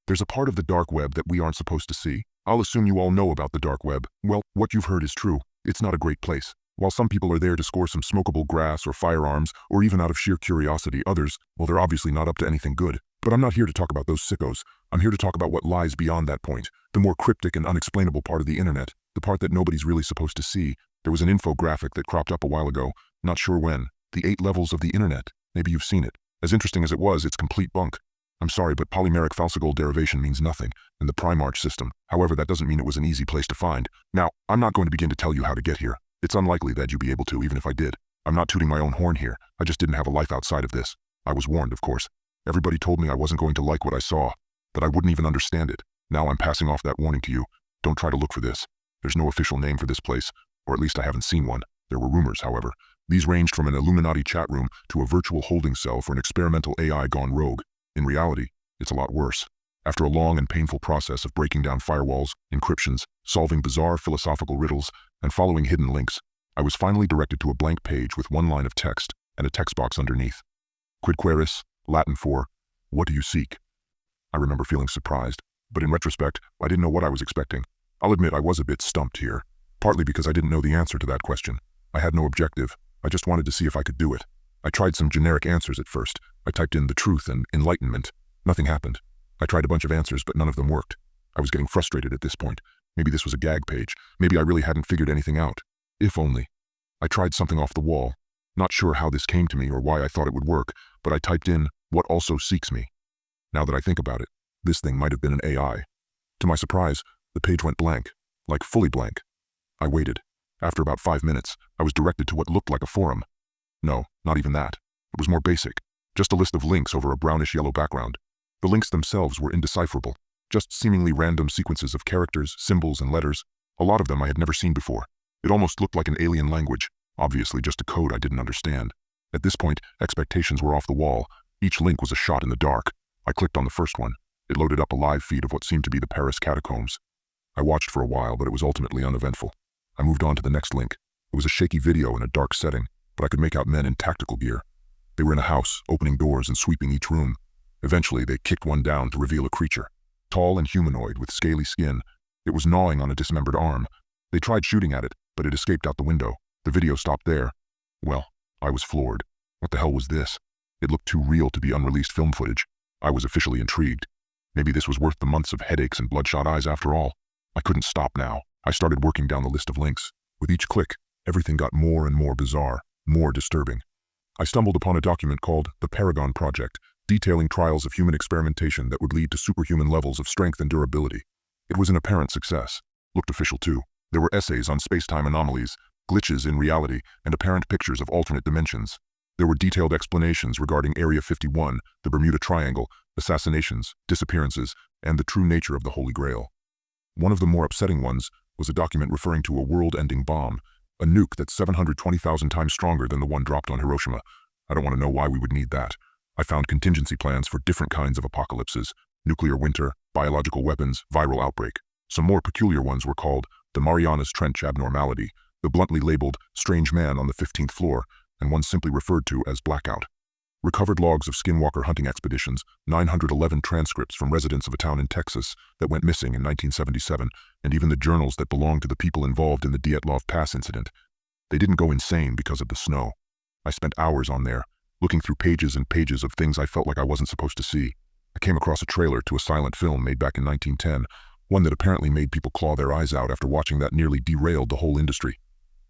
There's a part of the dark web that we aren't supposed to see. I'll assume you all know about the dark web. Well, what you've heard is true. It's not a great place. While some people are there to score some smokable grass or firearms, or even out of sheer curiosity, others, well, they're obviously not up to anything good. But I'm not here to talk about those sickos. I'm here to talk about what lies beyond that point, the more cryptic and unexplainable part of the internet, the part that nobody's really supposed to see. There was an infographic that cropped up a while ago, not sure when. The 8 levels of the internet. Maybe you've seen it. As interesting as it was, it's complete bunk. I'm sorry, but polymeric falsigold derivation means nothing in the Primarch system. However, that doesn't mean it was an easy place to find. Now, I'm not going to begin to tell you how to get here. It's unlikely that you'd be able to, even if I did. I'm not tooting my own horn here. I just didn't have a life outside of this. I was warned, of course. Everybody told me I wasn't going to like what I saw, that I wouldn't even understand it. Now I'm passing off that warning to you. Don't try to look for this. There's no official name for this place, or at least I haven't seen one. There were rumors, however. These ranged from an Illuminati chat room to a virtual holding cell for an experimental AI gone rogue. In reality, it's a lot worse. After a long and painful process of breaking down firewalls, encryptions, solving bizarre philosophical riddles, and following hidden links, I was finally directed to a blank page with one line of text and a text box underneath. Quid queris, Latin for, what do you seek? I remember feeling surprised, but in retrospect, I didn't know what I was expecting. I'll admit I was a bit stumped here, partly because I didn't know the answer to that question. I had no objective. I just wanted to see if I could do it. I tried some generic answers at first. I typed in the truth and enlightenment. Nothing happened. I tried a bunch of answers, but none of them worked. I was getting frustrated at this point. Maybe this was a gag page. Maybe I really hadn't figured anything out. If only. I tried something off the wall. Not sure how this came to me or why I thought it would work, but I typed in, what also seeks me. Now that I think about it, this thing might have been an AI. To my surprise, the page went blank, like fully blank. I waited. After about 5 minutes, I was directed to what looked like a forum. No, not even that. It was more basic. Just a list of links over a brownish-yellow background. The links themselves were indecipherable, just seemingly random sequences of characters, symbols, and letters. A lot of them I had never seen before. It almost looked like an alien language, obviously just a code I didn't understand. At this point, expectations were off the wall. Each link was a shot in the dark. I clicked on the first one. It loaded up a live feed of what seemed to be the Paris catacombs. I watched for a while, but it was ultimately uneventful. I moved on to the next link. It was a shaky video in a dark setting, but I could make out men in tactical gear. They were in a house, opening doors and sweeping each room. Eventually, they kicked one down to reveal a creature. Tall and humanoid with scaly skin. It was gnawing on a dismembered arm. They tried shooting at it, but it escaped out the window. The video stopped there. Well, I was floored. What the hell was this? It looked too real to be unreleased film footage. I was officially intrigued. Maybe this was worth the months of headaches and bloodshot eyes after all. I couldn't stop now. I started working down the list of links. With each click, everything got more and more bizarre, more disturbing. I stumbled upon a document called The Paragon Project, detailing trials of human experimentation that would lead to superhuman levels of strength and durability. It was an apparent success. Looked official too. There were essays on space-time anomalies, glitches in reality, and apparent pictures of alternate dimensions. There were detailed explanations regarding Area 51, the Bermuda Triangle, assassinations, disappearances, and the true nature of the Holy Grail. One of the more upsetting ones was a document referring to a world-ending bomb, a nuke that's 720,000 times stronger than the one dropped on Hiroshima. I don't want to know why we would need that. I found contingency plans for different kinds of apocalypses: nuclear winter, biological weapons, viral outbreak. Some more peculiar ones were called the Marianas Trench Abnormality, the bluntly labeled Strange Man on the 15th Floor, and one simply referred to as Blackout. Recovered logs of skinwalker hunting expeditions, 911 transcripts from residents of a town in Texas that went missing in 1977, and even the journals that belonged to the people involved in the Dyatlov Pass incident. They didn't go insane because of the snow. I spent hours on there, looking through pages and pages of things I felt like I wasn't supposed to see. I came across a trailer to a silent film made back in 1910, one that apparently made people claw their eyes out after watching that nearly derailed the whole industry.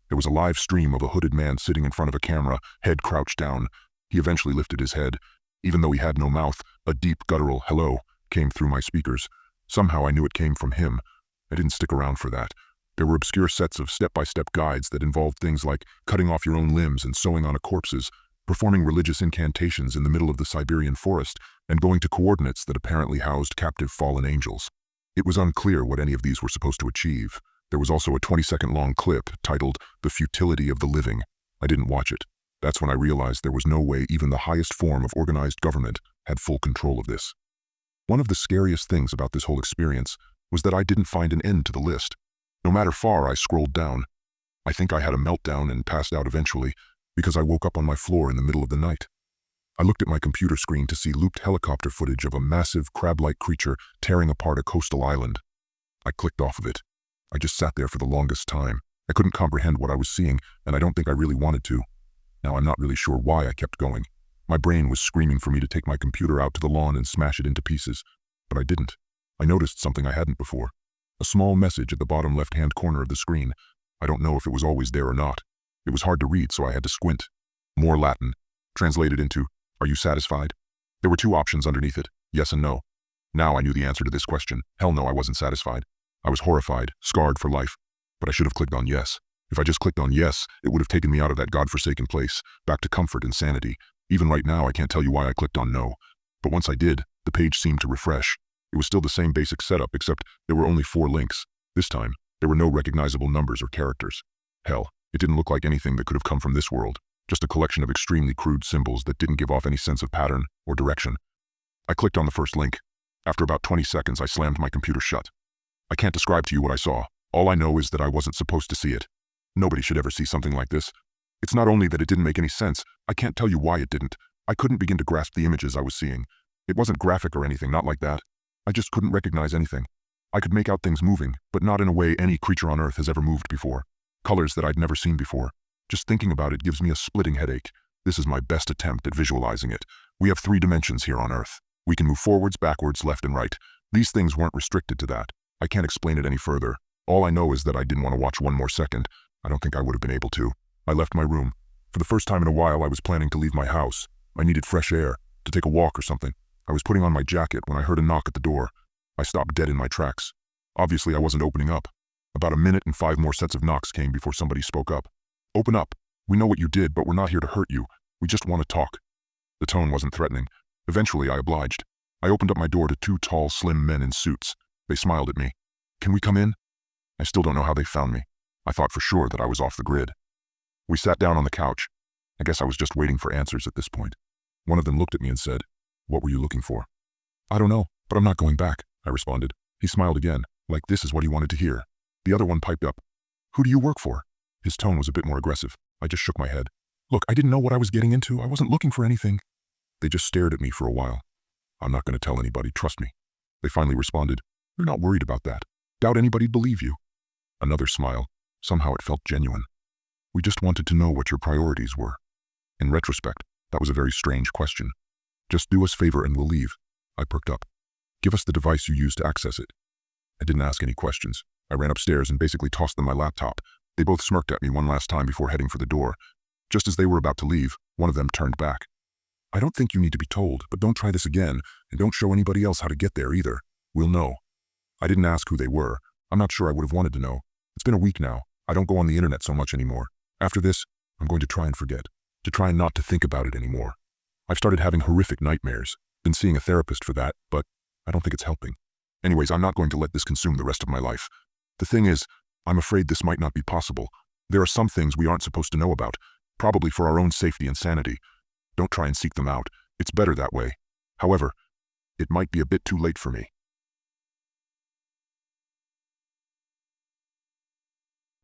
There was a live stream of a hooded man sitting in front of a camera, head crouched down. He eventually lifted his head. Even though he had no mouth, a deep guttural hello came through my speakers. Somehow I knew it came from him. I didn't stick around for that. There were obscure sets of step-by-step guides that involved things like cutting off your own limbs and sewing on corpses, performing religious incantations in the middle of the Siberian forest, and going to coordinates that apparently housed captive fallen angels. It was unclear what any of these were supposed to achieve. There was also a 20-second-long clip titled The Futility of the Living. I didn't watch it. That's when I realized there was no way even the highest form of organized government had full control of this. One of the scariest things about this whole experience was that I didn't find an end to the list. No matter far I scrolled down. I think I had a meltdown and passed out eventually because I woke up on my floor in the middle of the night. I looked at my computer screen to see looped helicopter footage of a massive crab-like creature tearing apart a coastal island. I clicked off of it. I just sat there for the longest time. I couldn't comprehend what I was seeing, and I don't think I really wanted to. Now I'm not really sure why I kept going. My brain was screaming for me to take my computer out to the lawn and smash it into pieces, but I didn't. I noticed something I hadn't before. A small message at the bottom left-hand corner of the screen. I don't know if it was always there or not. It was hard to read, so I had to squint. More Latin. Translated into, "Are you satisfied?" There were two options underneath it, yes and no. Now I knew the answer to this question. Hell no, I wasn't satisfied. I was horrified, scarred for life. But I should have clicked on yes. If I just clicked on yes, it would have taken me out of that godforsaken place, back to comfort and sanity. Even right now, I can't tell you why I clicked on no. But once I did, the page seemed to refresh. It was still the same basic setup, except there were only 4 links. This time, there were no recognizable numbers or characters. Hell, it didn't look like anything that could have come from this world. Just a collection of extremely crude symbols that didn't give off any sense of pattern or direction. I clicked on the first link. After about 20 seconds, I slammed my computer shut. I can't describe to you what I saw. All I know is that I wasn't supposed to see it. Nobody should ever see something like this. It's not only that it didn't make any sense, I can't tell you why it didn't. I couldn't begin to grasp the images I was seeing. It wasn't graphic or anything, not like that. I just couldn't recognize anything. I could make out things moving, but not in a way any creature on Earth has ever moved before. Colors that I'd never seen before. Just thinking about it gives me a splitting headache. This is my best attempt at visualizing it. We have 3 dimensions here on Earth. We can move forwards, backwards, left and right. These things weren't restricted to that. I can't explain it any further. All I know is that I didn't want to watch one more second. I don't think I would have been able to. I left my room. For the first time in a while, I was planning to leave my house. I needed fresh air, to take a walk or something. I was putting on my jacket when I heard a knock at the door. I stopped dead in my tracks. Obviously, I wasn't opening up. About a minute and 5 more sets of knocks came before somebody spoke up. "Open up. We know what you did, but we're not here to hurt you. We just want to talk." The tone wasn't threatening. Eventually, I obliged. I opened up my door to 2 tall, slim men in suits. They smiled at me. "Can we come in?" I still don't know how they found me. I thought for sure that I was off the grid. We sat down on the couch. I guess I was just waiting for answers at this point. One of them looked at me and said, "What were you looking for?" "I don't know, but I'm not going back," I responded. He smiled again, like this is what he wanted to hear. The other one piped up, "Who do you work for?" His tone was a bit more aggressive. I just shook my head. "Look, I didn't know what I was getting into. I wasn't looking for anything." They just stared at me for a while. "I'm not going to tell anybody, trust me." They finally responded, "You're not worried about that. Doubt anybody'd believe you." Another smile. Somehow it felt genuine. "We just wanted to know what your priorities were." In retrospect, that was a very strange question. "Just do us a favor and we'll leave." I perked up. "Give us the device you used to access it." I didn't ask any questions. I ran upstairs and basically tossed them my laptop. They both smirked at me one last time before heading for the door. Just as they were about to leave, one of them turned back. "I don't think you need to be told, but don't try this again, and don't show anybody else how to get there either. We'll know." I didn't ask who they were. I'm not sure I would have wanted to know. It's been a week now. I don't go on the internet so much anymore. After this, I'm going to try and forget. To try not to think about it anymore. I've started having horrific nightmares. Been seeing a therapist for that, but I don't think it's helping. Anyways, I'm not going to let this consume the rest of my life. The thing is, I'm afraid this might not be possible. There are some things we aren't supposed to know about, probably for our own safety and sanity. Don't try and seek them out. It's better that way. However, it might be a bit too late for me.